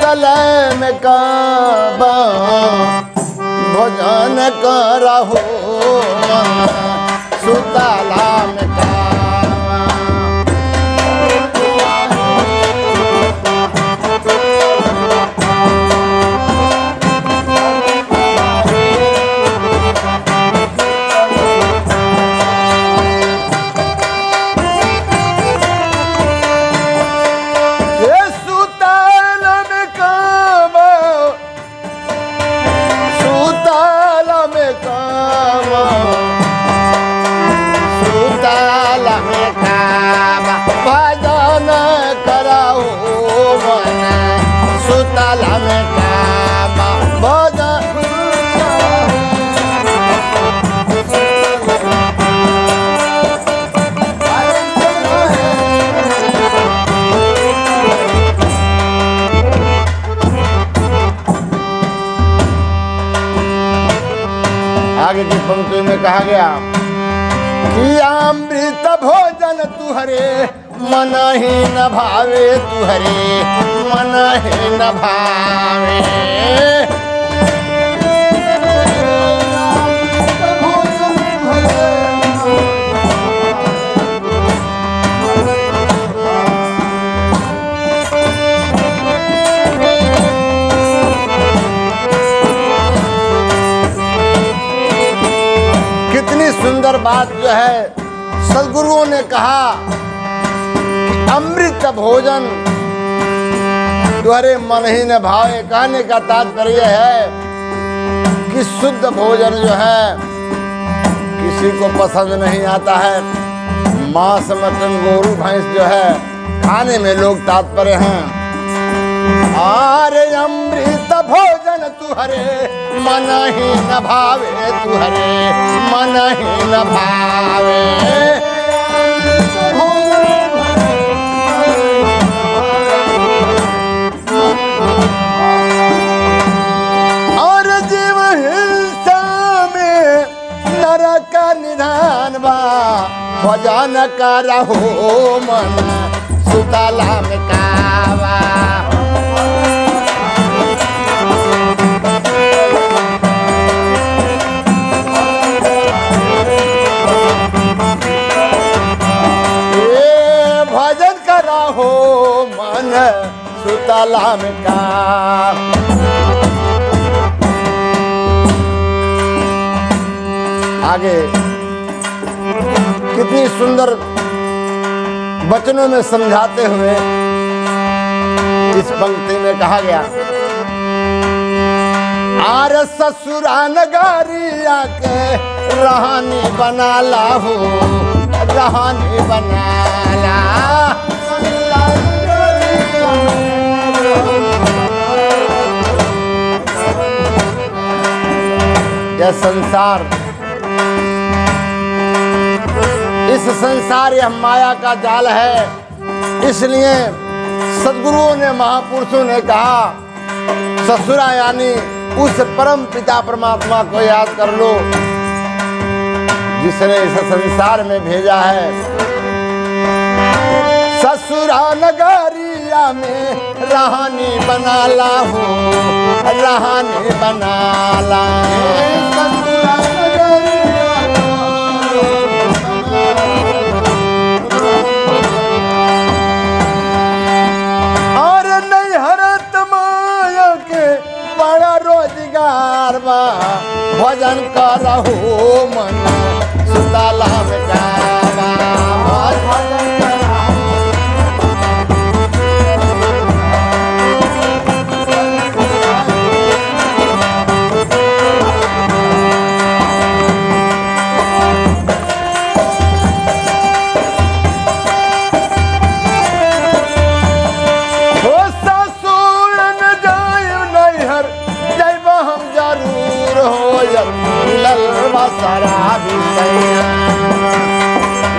सुतल में काबा भोजन करहु मन सुतला में काबा। आगे की पंक्ति में कहा गया कि अमृत भोजन तुहरे मन ही न भावे, तुहरे मन ही न भावे। सुंदर बात जो है सदगुरुओं ने कहा कि अमृत भोजन तुहरे मन ही न भावे। कहने का तात्पर्य है कि शुद्ध भोजन जो है किसी को पसंद नहीं आता है। मांस मटन गोरू भैंस जो है खाने में लोग तात्पर्य हैं। अरे अमृत भोजन तुहरे मन ही न भावे, तुहरे मन ही न भावे। और जीव हिंसा में नरक निधान बा भजन करहु मन सुतला में काबा। हो मन सुतला में का। आगे कितनी सुंदर वचनों में समझाते हुए इस पंक्ति में कहा गया, आर ससुरा नगरिया के रहानी बना लाहू, रहानी बना ला। यह संसार, इस संसार यह माया का जाल है। इसलिए सद्गुरुओं ने महापुरुषों ने कहा ससुरा यानी उस परम पिता परमात्मा को याद कर लो जिसने इस संसार में भेजा है। ससुरा नगरिया में रहानी बना ला हो, रहानी बना ला। और नहीं हरत माया के बड़ा रोजगार बा भजन करहु मन सुतला में काबा। भजन शराबी सैया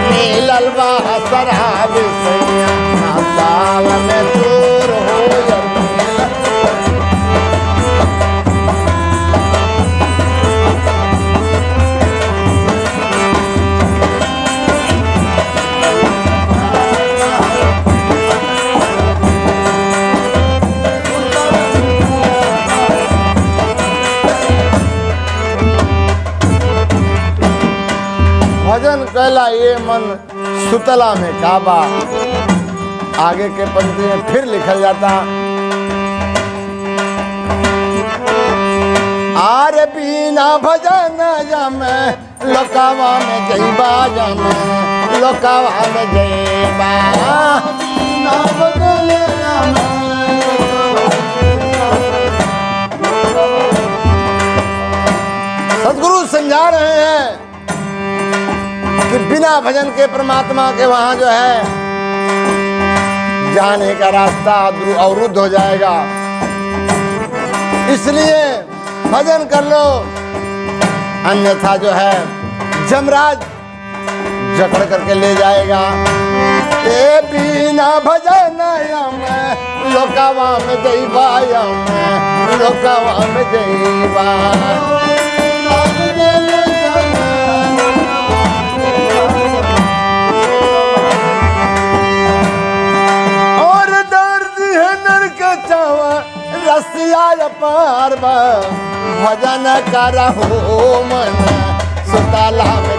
नीललवा शराबी सैया नासाव में दूर हो भजन कैला ये मन सुतला में काबा। आगे के पंक्ति में फिर लिखा जाता, आरे बिना भजन जमे लोकावा में जईबा, जमे लोकावा में जईबा, बिना भजन जमे। सदगुरु समझा रहे हैं कि बिना भजन के परमात्मा के वहां जो है जाने का रास्ता अवरुद्ध हो जाएगा। इसलिए भजन कर लो, अन्यथा जो है जमराज जकड़ करके ले जाएगा। ए बिना भजन में लोकावा में जईबा, लोकावा में जईबा। और दर्द है नरक चावा रसिया पार भजन करहु मन सुतला में